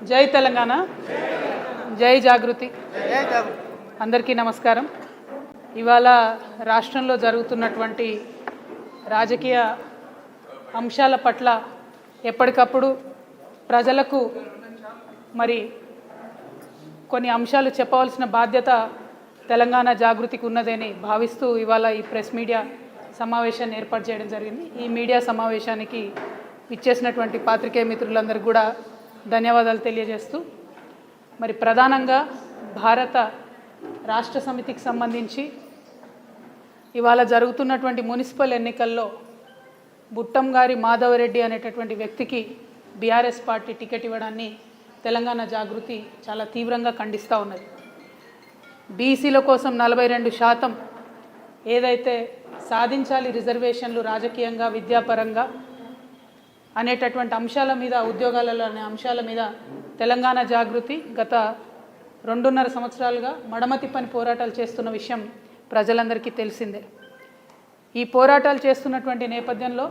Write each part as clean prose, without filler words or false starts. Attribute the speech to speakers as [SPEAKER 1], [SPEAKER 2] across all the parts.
[SPEAKER 1] జై తెలంగాణ, జై జాగృతి. అందరికీ నమస్కారం. ఇవాళ రాష్ట్రంలో జరుగుతున్నటువంటి రాజకీయ అంశాల పట్ల ఎప్పటికప్పుడు ప్రజలకు మరి కొన్ని అంశాలు చెప్పవలసిన బాధ్యత తెలంగాణ జాగృతికి ఉన్నదని భావిస్తూ ఇవాళ ఈ ప్రెస్ మీడియా సమావేశాన్ని ఏర్పాటు చేయడం జరిగింది. ఈ మీడియా సమావేశానికి ఇచ్చేసినటువంటి పాత్రికేయ మిత్రులందరికీ కూడా ధన్యవాదాలు తెలియజేస్తూ మరి ప్రధానంగా భారత రాష్ట్ర సమితికి సంబంధించి ఇవాళ జరుగుతున్నటువంటి మున్సిపల్ ఎన్నికల్లో బుట్టంగారి మాధవరెడ్డి అనేటటువంటి వ్యక్తికి బీఆర్ఎస్ పార్టీ టికెట్ ఇవ్వడాన్ని తెలంగాణ జాగృతి చాలా తీవ్రంగా ఖండిస్తూ ఉన్నది. బీసీల కోసం 42% ఏదైతే సాధించాలి రిజర్వేషన్లు రాజకీయంగా విద్యాపరంగా అనేటటువంటి అంశాల మీద, ఉద్యోగాలలో అనే అంశాల మీద తెలంగాణ జాగృతి గత 2.5 సంవత్సరాలుగా మడమతిప్పని పోరాటాలు చేస్తున్న విషయం ప్రజలందరికీ తెలిసిందే. ఈ పోరాటాలు చేస్తున్నటువంటి నేపథ్యంలో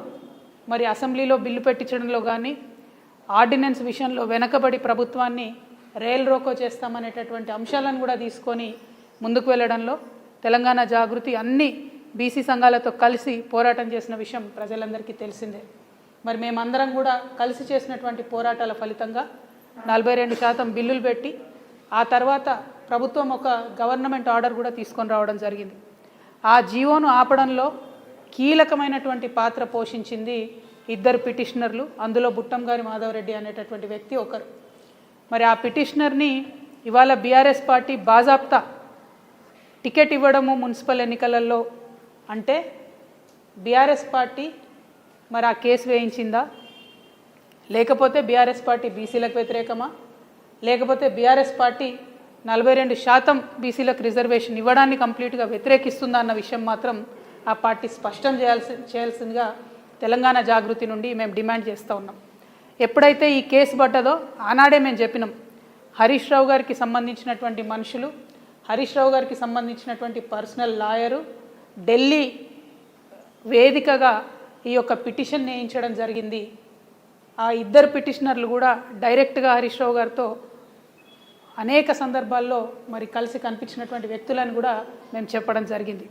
[SPEAKER 1] మరి అసెంబ్లీలో బిల్లు పెట్టించడంలో కానీ, ఆర్డినెన్స్ విషయంలో వెనకబడి ప్రభుత్వాన్ని రైల్ రోకో చేస్తామనేటటువంటి అంశాలను కూడా తీసుకొని ముందుకు వెళ్ళడంలో తెలంగాణ జాగృతి అన్ని బీసీ సంఘాలతో కలిసి పోరాటం చేసిన విషయం ప్రజలందరికీ తెలిసిందే. మరి మేమందరం కూడా కలిసి చేసినటువంటి పోరాటాల ఫలితంగా 42% బిల్లులు పెట్టి ఆ తర్వాత ప్రభుత్వం ఒక గవర్నమెంట్ ఆర్డర్ కూడా తీసుకొని రావడం జరిగింది. ఆ జీవోను ఆపడంలో కీలకమైనటువంటి పాత్ర పోషించింది 2 పిటిషనర్లు. అందులో బుట్టంగారి మాధవరెడ్డి అనేటటువంటి వ్యక్తి ఒకరు. మరి ఆ పిటిషనర్ని ఇవాళ బీఆర్ఎస్ పార్టీ బాజాప్తా టికెట్ ఇవ్వడము మున్సిపల్ ఎన్నికలలో అంటే బీఆర్ఎస్ పార్టీ మరి ఆ కేసు వేయించిందా, లేకపోతే బీఆర్ఎస్ పార్టీ బీసీలకు వ్యతిరేకమా, లేకపోతే బీఆర్ఎస్ పార్టీ 42% బీసీలకు రిజర్వేషన్ ఇవ్వడాన్ని కంప్లీట్గా వ్యతిరేకిస్తుందా అన్న విషయం మాత్రం ఆ పార్టీ స్పష్టం చేయాల్సిందిగా తెలంగాణ జాగృతి నుండి మేము డిమాండ్ చేస్తూ ఉన్నాం. ఎప్పుడైతే ఈ కేసు పడ్డదో ఆనాడే మేము చెప్పినాం, హరీష్ రావు గారికి సంబంధించినటువంటి మనుషులు, హరీష్ రావు గారికి సంబంధించినటువంటి పర్సనల్ లాయరు ఢిల్లీ వేదికగా ఈ యొక్క పిటిషన్ వేయించడం జరిగింది. ఆ 2 పిటిషనర్లు కూడా డైరెక్ట్గా హరీష్ రావు గారితో అనేక సందర్భాల్లో మరి కలిసి కనిపించినటువంటి వ్యక్తులను కూడా మేము చెప్పడం జరిగింది.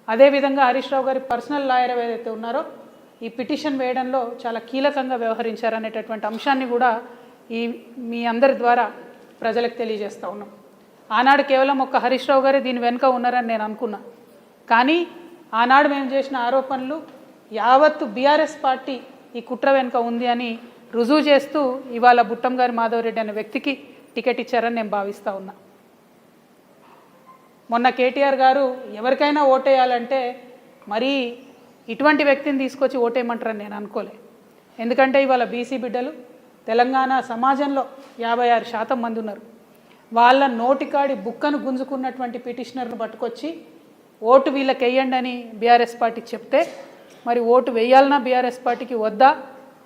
[SPEAKER 1] అదేవిధంగా హరీష్ రావు గారి పర్సనల్ లాయర్ ఏదైతే ఉన్నారో ఈ పిటిషన్ వేయడంలో చాలా కీలకంగా వ్యవహరించారనేటటువంటి అంశాన్ని కూడా మీ అందరి ద్వారా ప్రజలకు తెలియజేస్తూ ఉన్నాం. ఆనాడు కేవలం ఒక్క హరీష్ రావు గారే దీని వెనుక ఉన్నారని నేను అనుకున్నా. కానీ ఆనాడు మేము చేసిన ఆరోపణలు యావత్తు బీఆర్ఎస్ పార్టీ ఈ కుట్ర వెనుక ఉంది అని రుజువు చేస్తూ ఇవాళ బుట్టంగారి మాధవరెడ్డి అనే వ్యక్తికి టికెట్ ఇచ్చారని నేను భావిస్తూ ఉన్నా. మొన్న కేటీఆర్ గారు ఎవరికైనా ఓటేయాలంటే మరీ ఇటువంటి వ్యక్తిని తీసుకొచ్చి ఓటేయమంటారని నేను అనుకోలే. ఎందుకంటే ఇవాళ బీసీ బిడ్డలు తెలంగాణ సమాజంలో 56% మంది ఉన్నారు. వాళ్ళ నోటికాడి బుక్కను గుంజుకున్నటువంటి పిటిషనర్ను పట్టుకొచ్చి ఓటు వీళ్ళకి వేయండి అని బీఆర్ఎస్ పార్టీకి చెప్తే మరి ఓటు వేయాలన్నా బీఆర్ఎస్ పార్టీకి వద్దా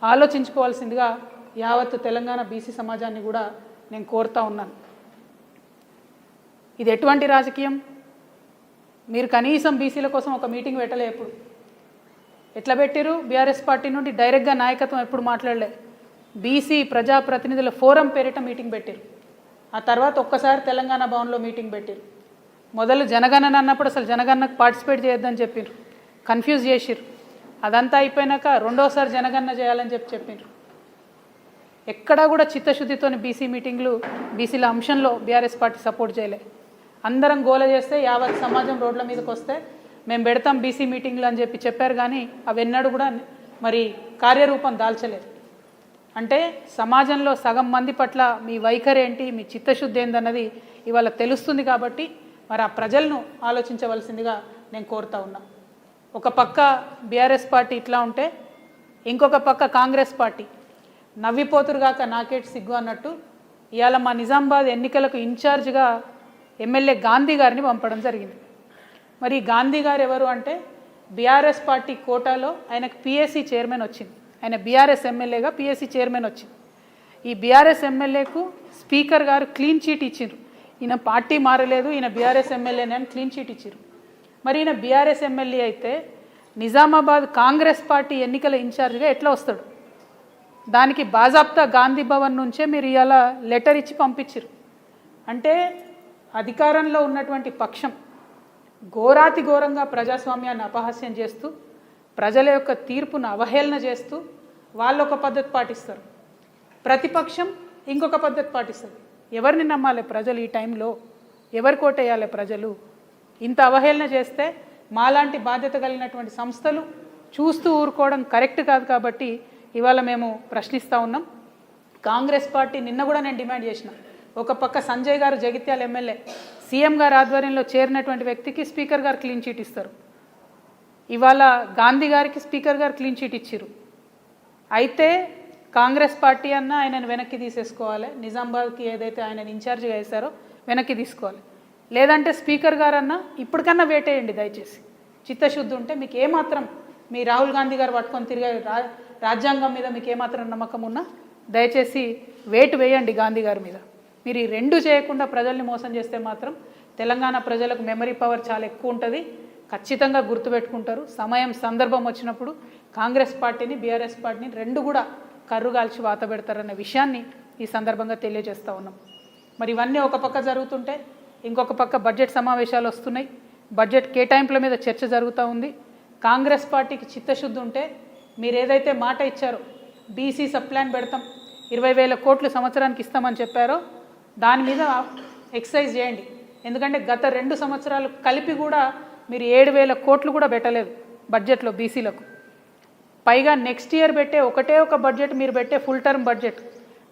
[SPEAKER 1] ఆలోచించుకోవాల్సిందిగా యావత్తు తెలంగాణ బీసీ సమాజాన్ని కూడా నేను కోరుతా ఉన్నాను. ఇది ఎటువంటి రాజకీయం? మీరు కనీసం బీసీల కోసం ఒక మీటింగ్ పెట్టలే. ఎప్పుడు ఎట్లా పెట్టారు? బీఆర్ఎస్ పార్టీ నుండి డైరెక్ట్గా నాయకత్వం ఎప్పుడు మాట్లాడలే. బీసీ ప్రజాప్రతినిధుల ఫోరం పేరిట మీటింగ్ పెట్టారు. ఆ తర్వాత ఒక్కసారి తెలంగాణ భవన్లో మీటింగ్ పెట్టారు. మొదలు జనగణన అన్నప్పుడు అసలు జనగణనకు పార్టిసిపేట్ చేయొద్దని చెప్పారు, కన్ఫ్యూజ్ చేసిరు. అదంతా అయిపోయినాక రెండోసారి జనగణన చేయాలని చెప్పారు. ఎక్కడా కూడా చిత్తశుద్ధితో బీసీ మీటింగ్లు, బీసీల అంశంలో బీఆర్ఎస్ పార్టీ సపోర్ట్ చేయలే. అందరం గోల చేస్తే యావత్ సమాజం రోడ్ల మీదకి వస్తే మేము పెడతాం బీసీ మీటింగ్లు అని చెప్పారు. కానీ అవెన్నడూ కూడా మరి కార్యరూపం దాల్చలేదు. అంటే సమాజంలో సగం మంది పట్ల మీ వైఖరి ఏంటి, మీ చిత్తశుద్ధి ఏందన్నది ఇవాళ తెలుస్తుంది. కాబట్టి మరి ఆ ప్రజలను ఆలోచించవలసిందిగా నేను కోరుతా ఉన్నా. ఒక పక్క బీఆర్ఎస్ పార్టీ ఇట్లా ఉంటే ఇంకొక పక్క కాంగ్రెస్ పార్టీ నవ్విపోతురుగాక నాకేటి సిగ్గు అన్నట్టు ఇవాళ మా నిజామాబాద్ ఎన్నికలకు ఇన్ఛార్జ్గా ఎమ్మెల్యే గాంధీ గారిని పంపడం జరిగింది. మరి గాంధీ గారు ఎవరు అంటే బీఆర్ఎస్ పార్టీ కోటాలో ఆయనకు పిఎస్సి చైర్మన్ వచ్చింది. ఆయన బీఆర్ఎస్ ఎమ్మెల్యేగా పిఎస్సి చైర్మన్ వచ్చింది. ఈ బీఆర్ఎస్ ఎమ్మెల్యేకు స్పీకర్ గారు క్లీన్ చీట్ ఇచ్చిండ్రు. ఈయన పార్టీ మారలేదు, ఈయన బీఆర్ఎస్ ఎమ్మెల్యేనే అని క్లీన్ చీట్ ఇచ్చారు. మరి ఈయన బీఆర్ఎస్ ఎమ్మెల్యే అయితే నిజామాబాద్ కాంగ్రెస్ పార్టీ ఎన్నికల ఇన్ఛార్జ్గా ఎట్లా వస్తాడు? దానికి బాజాప్తా గాంధీ భవన్ నుంచే మీరు ఇవాళ లెటర్ ఇచ్చి పంపించారు. అంటే అధికారంలో ఉన్నటువంటి పక్షం ఘోరాతి ఘోరంగా ప్రజాస్వామ్యాన్ని అపహాస్యం చేస్తూ ప్రజల యొక్క తీర్పును అవహేళన చేస్తూ వాళ్ళు ఒక పద్ధతి పాటిస్తారు, ప్రతిపక్షం ఇంకొక పద్ధతి పాటిస్తుంది. ఎవరిని నమ్మాలి ప్రజలు ఈ టైంలో? ఎవరు కోటేయాలి ప్రజలు? ఇంత అవహేళన చేస్తే మాలాంటి బాధ్యత కలిగినటువంటి సంస్థలు చూస్తూ ఊరుకోవడం కరెక్ట్ కాదు. కాబట్టి ఇవాళ మేము ప్రశ్నిస్తూ ఉన్నాం. కాంగ్రెస్ పార్టీ నిన్న కూడా నేను డిమాండ్ చేసిన, ఒక పక్క సంజయ్ గారు జగిత్యాల ఎమ్మెల్యే సీఎం గారు ఆధ్వర్యంలో చేరినటువంటి వ్యక్తికి స్పీకర్ గారు క్లీన్ చీట్ ఇస్తారు. ఇవాళ గాంధీ గారికి స్పీకర్ గారు క్లీన్ చీట్ ఇచ్చారు. అయితే కాంగ్రెస్ పార్టీ అన్న ఆయనను వెనక్కి తీసేసుకోవాలి, నిజామాబాద్కి ఏదైతే ఆయన ఇన్ఛార్జిగా వేశారో వెనక్కి తీసుకోవాలి. లేదంటే స్పీకర్ గారన్నా ఇప్పటికన్నా వేటేయండి దయచేసి. చిత్తశుద్ధి ఉంటే మీకు ఏమాత్రం మీ రాహుల్ గాంధీ గారు పట్టుకొని తిరిగే రాజ్యాంగం మీద మీకు ఏమాత్రం నమ్మకం ఉన్నా దయచేసి వేటు వేయండి గాంధీ గారి మీద. మీరు ఈ రెండు చేయకుండా ప్రజల్ని మోసం చేస్తే మాత్రం తెలంగాణ ప్రజలకు మెమరీ పవర్ చాలా ఎక్కువ ఉంటుంది, ఖచ్చితంగా గుర్తుపెట్టుకుంటారు. సమయం సందర్భం వచ్చినప్పుడు కాంగ్రెస్ పార్టీని బీఆర్ఎస్ పార్టీని రెండు కూడా కర్రుగాల్చి వాత పెడతారన్న విషయాన్ని ఈ సందర్భంగా తెలియజేస్తూ ఉన్నాం. మరి ఇవన్నీ ఒక పక్క జరుగుతుంటే ఇంకొక పక్క బడ్జెట్ సమావేశాలు వస్తున్నాయి, బడ్జెట్ కేటాయింపుల మీద చర్చ జరుగుతూ ఉంది. కాంగ్రెస్ పార్టీకి చిత్తశుద్ధి ఉంటే మీరు ఏదైతే మాట ఇచ్చారో బీసీ సబ్ ప్లాన్ పెడతాం 20,000 కోట్లు సంవత్సరానికి ఇస్తామని చెప్పారో దాని మీద ఎక్సర్సైజ్ చేయండి. ఎందుకంటే గత 2 సంవత్సరాలు కలిపి కూడా మీరు 7,000 కోట్లు కూడా పెట్టలేదు బడ్జెట్లో బీసీలకు. పైగా నెక్స్ట్ ఇయర్ పెట్టే ఒకటే ఒక బడ్జెట్ మీరు పెట్టే ఫుల్ టర్మ్ బడ్జెట్,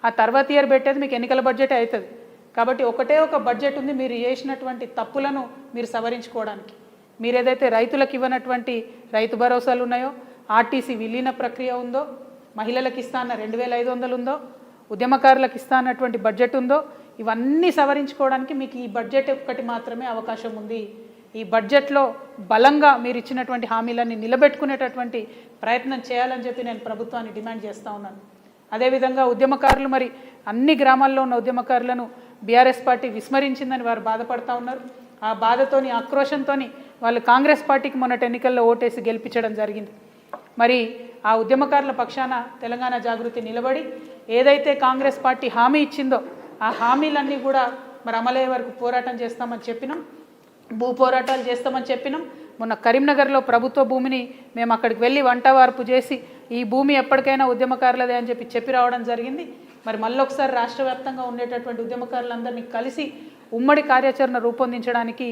[SPEAKER 1] ఆ తర్వాత ఇయర్ పెట్టేది మీకు ఎన్నికల బడ్జెట్ అవుతుంది. కాబట్టి ఒకటే ఒక బడ్జెట్ ఉంది మీరు చేసినటువంటి తప్పులను మీరు సవరించుకోవడానికి. మీరు ఏదైతే రైతులకు ఇవ్వనటువంటి రైతు భరోసాలు ఉన్నాయో, ఆర్టీసీ విలీన ప్రక్రియ ఉందో, మహిళలకు ఇస్తా అన్న 2,500 ఉందో, ఉద్యమకారులకు ఇస్తా అన్నటువంటి బడ్జెట్ ఉందో, ఇవన్నీ సవరించుకోవడానికి మీకు ఈ బడ్జెట్ ఒక్కటి మాత్రమే అవకాశం ఉంది. ఈ బడ్జెట్లో బలంగా మీరు ఇచ్చినటువంటి హామీలన్నీ నిలబెట్టుకునేటటువంటి ప్రయత్నం చేయాలని చెప్పి నేను ప్రభుత్వాన్ని డిమాండ్ చేస్తూ ఉన్నాను. అదేవిధంగా ఉద్యమకారులు మరి అన్ని గ్రామాల్లో ఉన్న ఉద్యమకారులను బీఆర్ఎస్ పార్టీ విస్మరించిందని వారు బాధపడుతూ ఉన్నారు. ఆ బాధతోని ఆక్రోషంతోని వాళ్ళు కాంగ్రెస్ పార్టీకి మొన్నటి ఎన్నికల్లో ఓటేసి గెలిపించడం జరిగింది. మరి ఆ ఉద్యమకారుల పక్షాన తెలంగాణ జాగృతి నిలబడి ఏదైతే కాంగ్రెస్ పార్టీ హామీ ఇచ్చిందో ఆ హామీలన్నీ కూడా మరి అమలయ్యే వరకు పోరాటం చేస్తామని చెప్పినాం, భూ పోరాటాలు చేస్తామని చెప్పినాం. మొన్న కరీంనగర్లో ప్రభుత్వ భూమిని మేము అక్కడికి వెళ్ళి వంటవార్పు చేసి ఈ భూమి ఎప్పటికైనా ఉద్యమకారులదే అని చెప్పి రావడం జరిగింది. మరి మళ్ళొకసారి రాష్ట్ర వ్యాప్తంగా ఉండేటటువంటి ఉద్యమకారులందరినీ కలిసి ఉమ్మడి కార్యాచరణ రూపొందించడానికి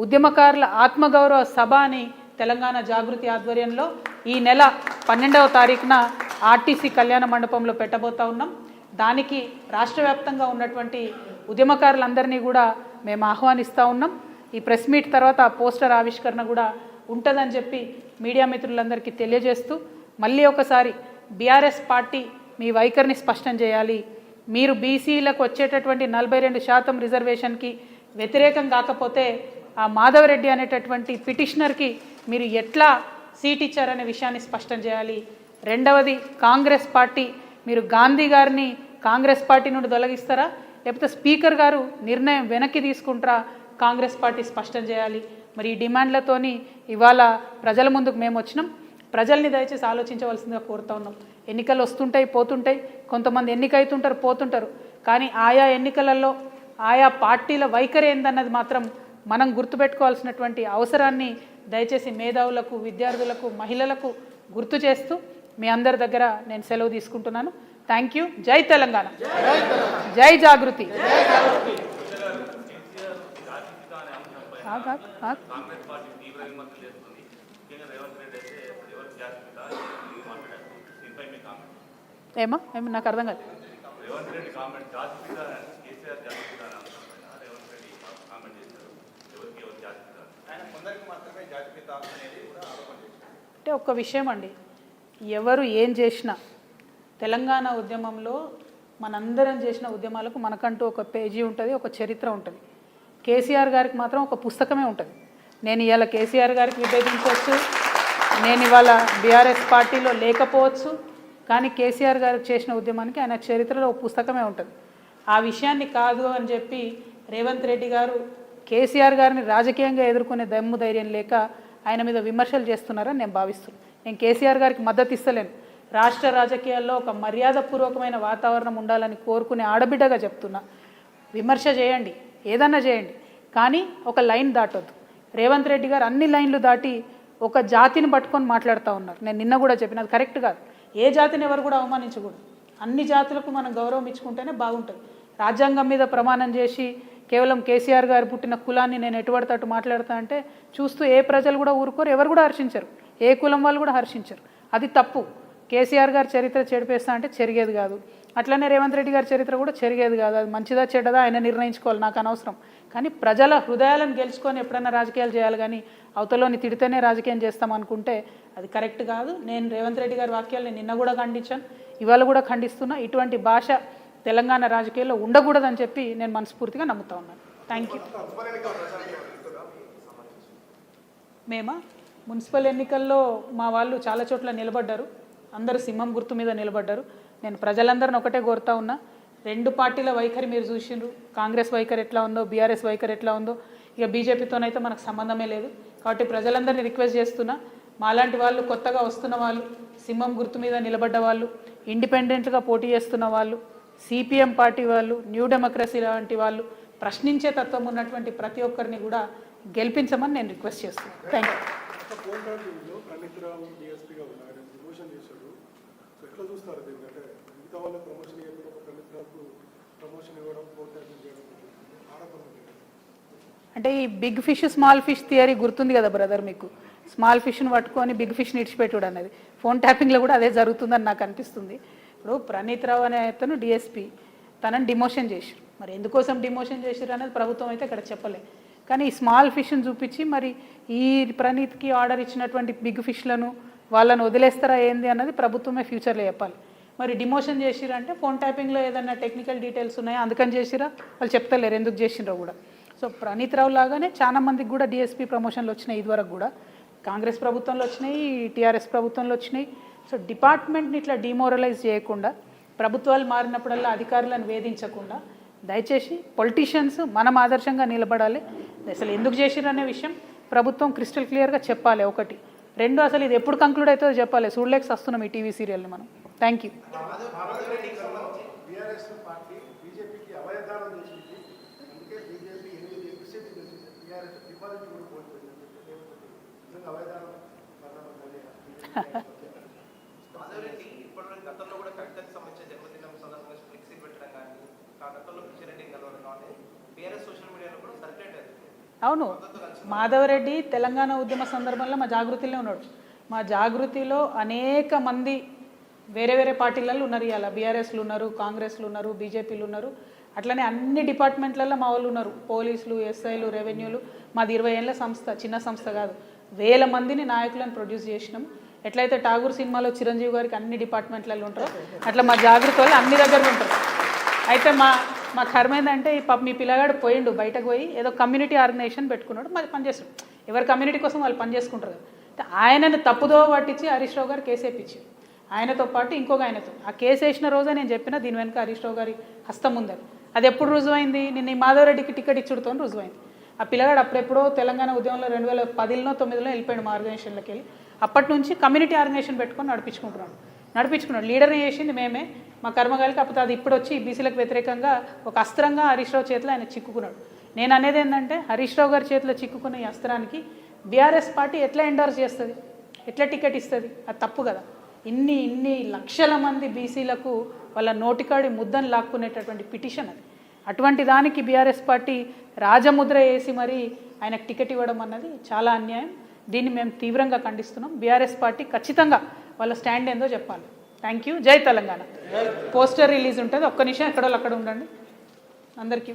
[SPEAKER 1] ఉద్యమకారుల ఆత్మగౌరవ సభ అని తెలంగాణ జాగృతి ఆధ్వర్యంలో ఈ నెల 12వ తారీఖున ఆర్టీసీ కళ్యాణ మండపంలో పెట్టబోతా ఉన్నాం. దానికి రాష్ట్ర వ్యాప్తంగా ఉన్నటువంటి ఉద్యమకారులందరినీ కూడా మేము ఆహ్వానిస్తూ ఉన్నాం. ఈ ప్రెస్ మీట్ తర్వాత ఆ పోస్టర్ ఆవిష్కరణ కూడా ఉంటుందని చెప్పి మీడియా మిత్రులందరికీ తెలియజేస్తూ మళ్ళీ ఒకసారి బీఆర్ఎస్ పార్టీ మీ వైఖరిని స్పష్టం చేయాలి. మీరు బీసీలకు వచ్చేటటువంటి 42% రిజర్వేషన్కి వ్యతిరేకం కాకపోతే ఆ మాధవరెడ్డి అనేటటువంటి పిటిషనర్కి మీరు ఎట్లా సీట్ ఇచ్చారనే విషయాన్ని స్పష్టం చేయాలి. రెండవది, కాంగ్రెస్ పార్టీ మీరు గాంధీ గారిని కాంగ్రెస్ పార్టీ నుండి తొలగిస్తారా లేకపోతే స్పీకర్ గారు నిర్ణయం వెనక్కి తీసుకుంటారా కాంగ్రెస్ పార్టీ స్పష్టం చేయాలి. మరి ఈ డిమాండ్లతోని ఇవాళ ప్రజల ముందుకు మేము వచ్చినాం. ప్రజల్ని దయచేసి ఆలోచించవలసిందిగా కోరుతా ఉన్నాం. ఎన్నికలు వస్తుంటాయి పోతుంటాయి, కొంతమంది ఎన్నికైతుంటారు పోతుంటారు, కానీ ఆయా ఎన్నికలలో ఆయా పార్టీల వైఖరి ఏందన్నది మాత్రం మనం గుర్తుపెట్టుకోవాల్సినటువంటి అవసరాన్ని దయచేసి మేధావులకు, విద్యార్థులకు, మహిళలకు గుర్తు చేస్తూ మీ అందరి దగ్గర నేను సెలవు తీసుకుంటున్నాను. Thank you. జై తెలంగాణ, జై జాగృతి. ఏమో నాకు అర్థం కాదు. అంటే ఒక్క విషయం అండి, ఎవరు ఏం చేసినా తెలంగాణ ఉద్యమంలో మనందరం చేసిన ఉద్యమాలకు మనకంటూ ఒక పేజీ ఉంటుంది, ఒక చరిత్ర ఉంటుంది. కేసీఆర్ గారికి మాత్రం ఒక పుస్తకమే ఉంటుంది. నేను ఇవాళ కేసీఆర్ గారికి విభేదించవచ్చు, నేను ఇవాళ బీఆర్ఎస్ పార్టీలో లేకపోవచ్చు, కానీ కేసీఆర్ గారు చేసిన ఉద్యమానికి ఆయన చరిత్రలో ఒక పుస్తకమే ఉంటుంది. ఆ విషయాన్ని కాదు అని చెప్పి రేవంత్ రెడ్డి గారు కేసీఆర్ గారిని రాజకీయంగా ఎదుర్కొనే దమ్ము ధైర్యం లేక ఆయన మీద విమర్శలు చేస్తున్నారని నేను భావిస్తున్నాను. నేను కేసీఆర్ గారికి మద్దతు ఇస్తలేను. రాష్ట్ర రాజకీయాల్లో ఒక మర్యాదపూర్వకమైన వాతావరణం ఉండాలని కోరుకునే ఆడబిడ్డగా చెప్తున్నా. విమర్శ చేయండి, ఏదన్నా చేయండి, కానీ ఒక లైన్ దాటొద్దు. రేవంత్ రెడ్డి గారు అన్ని లైన్లు దాటి ఒక జాతిని పట్టుకొని మాట్లాడుతూ ఉన్నారు. నేను నిన్న కూడా చెప్పిన, అది కరెక్ట్ కాదు. ఏ జాతిని ఎవరు కూడా అవమానించకూడదు. అన్ని జాతులకు మనం గౌరవం ఇచ్చుకుంటేనే బాగుంటుంది. రాజ్యాంగం మీద ప్రమాణం చేసి కేవలం కేసీఆర్ గారు పుట్టిన కులాన్ని నేను ఎటుపడితే అటు మాట్లాడతా అంటే చూస్తూ ఏ ప్రజలు కూడా ఊరుకోరు, ఎవరు కూడా హర్షించరు, ఏ కులం వాళ్ళు కూడా హర్షించరు. అది తప్పు. కేసీఆర్ గారి చరిత్ర చెడిపేస్తా అంటే చెరిగేది కాదు. అట్లనే రేవంత్ రెడ్డి గారి చరిత్ర కూడా చెరిగేది కాదు. అది మంచిదా చెడ్డదా ఆయన నిర్ణయించుకోవాలి, నాకు అనవసరం. కానీ ప్రజల హృదయాలను గెలుచుకొని ఎప్పుడైనా రాజకీయాలు చేయాలి, కానీ అవతలోని తిడితేనే రాజకీయం చేస్తామనుకుంటే అది కరెక్ట్ కాదు. నేను రేవంత్ రెడ్డి గారి వాక్యాలను నిన్న కూడా ఖండించాను, ఇవాళ కూడా ఖండిస్తున్నా. ఇటువంటి భాష తెలంగాణ రాజకీయాల్లో ఉండకూడదని చెప్పి నేను మనస్ఫూర్తిగా నమ్ముతా ఉన్నాను. Thank you. మేమా మున్సిపల్ ఎన్నికల్లో మా వాళ్ళు చాలా చోట్ల నిలబడ్డారు. అందరూ సింహం గుర్తు మీద నిలబడ్డారు. నేను ప్రజలందరిని ఒకటే కోరుతా ఉన్నా, రెండు పార్టీల వైఖరి మీరు చూసిండ్రు. కాంగ్రెస్ వైఖరి ఎట్లా ఉందో, బీఆర్ఎస్ వైఖరి ఎట్లా ఉందో, ఇక బీజేపీతోనైతే మనకు సంబంధమే లేదు. కాబట్టి ప్రజలందరినీ రిక్వెస్ట్ చేస్తున్నా, మాలాంటి వాళ్ళు, కొత్తగా వస్తున్న వాళ్ళు, సింహం గుర్తు మీద నిలబడ్డ వాళ్ళు, ఇండిపెండెంట్గా పోటీ చేస్తున్న వాళ్ళు, సిపిఎం పార్టీ వాళ్ళు, న్యూ డెమోక్రసీ లాంటి వాళ్ళు, ప్రశ్నించే తత్వం ఉన్నటువంటి ప్రతి ఒక్కరిని కూడా గెలిపించమని నేను రిక్వెస్ట్ చేస్తున్నాను. Thank you. అంటే ఈ big fish small fish theory గుర్తుంది కదా బ్రదర్ మీకు? స్మాల్ ఫిష్ని పట్టుకొని బిగ్ ఫిష్ని ఇడిచిపెట్టుడు అనేది ఫోన్ ట్యాపింగ్లో కూడా అదే జరుగుతుందని నాకు అనిపిస్తుంది. ఇప్పుడు ప్రణీత్ రావు అనే అతను డిఎస్పీ, తనని డిమోషన్ చేశారు. మరి ఎందుకోసం డిమోషన్ చేశారు అనేది ప్రభుత్వం అయితే ఇక్కడ చెప్పలేదు. కానీ ఈ స్మాల్ ఫిష్ని చూపించి మరి ఈ ప్రణీత్కి ఆర్డర్ ఇచ్చినటువంటి బిగ్ ఫిష్లను వాళ్ళని వదిలేస్తారా ఏంది అన్నది ప్రభుత్వమే ఫ్యూచర్లో చెప్పాలి. మరి డిమోషన్ చేసిరా అంటే ఫోన్ ట్యాపింగ్లో ఏదన్నా టెక్నికల్ డీటెయిల్స్ ఉన్నాయా అందుకని చేసిరా, వాళ్ళు చెప్తలేరు ఎందుకు చేసిరో కూడా. సో ప్రణీత్ రావు లాగానే చాలా మందికి కూడా డిఎస్పీ ప్రమోషన్లు వచ్చినాయి, ఇదివరకు కూడా కాంగ్రెస్ ప్రభుత్వంలో వచ్చినాయి, టీఆర్ఎస్ ప్రభుత్వంలో వచ్చినాయి. సో డిపార్ట్మెంట్ని ఇట్లా డిమోరలైజ్ చేయకుండా, ప్రభుత్వాలు మారినప్పుడల్లా అధికారులను వేధించకుండా, దయచేసి పొలిటీషియన్స్ మనం ఆదర్శంగా నిలబడాలి. అసలు ఎందుకు చేసిరనే విషయం ప్రభుత్వం క్రిస్టల్ క్లియర్గా చెప్పాలి. ఒకటి. రెండు, అసలు ఇది ఎప్పుడు కంక్లూడ్ అవుతుందో చెప్పాలి. చూడలేక వస్తున్నాం ఈ టీవీ సీరియల్ని మనం. Thank you. అవును, మాధవరెడ్డి తెలంగాణ ఉద్యమ సందర్భంలో మా జాగృతిలో ఉన్నాడు. మా జాగృతిలో అనేక మంది వేరే వేరే పార్టీలలో ఉన్నారు. ఇవాళ బీఆర్ఎస్లు ఉన్నారు, కాంగ్రెస్లు ఉన్నారు, బీజేపీలు ఉన్నారు. అట్లనే అన్ని డిపార్ట్మెంట్లలో మా వాళ్ళు ఉన్నారు. పోలీసులు, ఎస్ఐలు, రెవెన్యూలు. మాది 20 ఏళ్ళ సంస్థ, చిన్న సంస్థ కాదు. వేల మందిని నాయకులను ప్రొడ్యూస్ చేసినాం. ఎట్లయితే ఠాగూర్ సినిమాలో చిరంజీవి గారికి అన్ని డిపార్ట్మెంట్లలో ఉంటారో అట్లా మా జాగృతి వాళ్ళు అన్ని దగ్గర ఉంటారు. అయితే మా కర్మ ఏంటంటే మీ పిల్లగాడు పోయిండు, బయటకు పోయి ఏదో కమ్యూనిటీ ఆర్గనైజేషన్ పెట్టుకున్నాడు, మరి పనిచేస్తాడు. ఎవరి కమ్యూనిటీ కోసం వాళ్ళు పనిచేసుకుంటారు కదా. ఆయనను తప్పుదో పట్టించి హరీష్ రావు గారు కేసు వేయించి, ఆయనతో పాటు ఇంకొక ఆయనతో ఆ కేసు వేసిన రోజే నేను చెప్పిన దీని వెనుక హరీష్ రావు గారి హస్తం ఉందని. అది ఎప్పుడు రుజువైంది? నిన్న ఈ మాధవరెడ్డికి టికెట్ ఇచ్చుడుతో రుజువైంది. ఆ పిల్లగాడు అప్పుడెప్పుడో తెలంగాణ ఉద్యమంలో 2010లో 9లో వెళ్ళిపోయాడు మా ఆర్గనైజేషన్లోకి వెళ్ళి. అప్పటి నుంచి కమ్యూనిటీ ఆర్గనైజేషన్ పెట్టుకొని నడిపించుకున్నాడు. లీడర్ని చేసింది మేమే, మా కర్మగాలికి. కాకపోతే అది ఇప్పుడు వచ్చి బీసీలకు వ్యతిరేకంగా ఒక అస్త్రంగా హరీష్ రావు చేతిలో ఆయన చిక్కుకున్నాడు. నేను అనేది ఏంటంటే హరీష్ రావు గారి చేతిలో చిక్కుకున్న ఈ అస్త్రానికి బీఆర్ఎస్ పార్టీ ఎట్లా ఎండోర్స్ చేస్తుంది, ఎట్లా టికెట్ ఇస్తుంది? అది తప్పు కదా. ఇన్ని లక్షల మంది బీసీలకు వాళ్ళ నోటికాడి ముద్దను లాక్కునేటటువంటి పిటిషన్ అది. అటువంటి దానికి బీఆర్ఎస్ పార్టీ రాజముద్ర వేసి మరి ఆయనకు టికెట్ ఇవ్వడం అన్నది చాలా అన్యాయం. దీన్ని మేము తీవ్రంగా ఖండిస్తున్నాం. బీఆర్ఎస్ పార్టీ ఖచ్చితంగా వాళ్ళ స్టాండ్ ఏందో చెప్పాలి. Thank you. జై తెలంగాణ. పోస్టర్ రిలీజ్ ఉంటుంది, ఒక్క నిమిషం ఎక్కడో అక్కడ ఉండండి అందరికీ.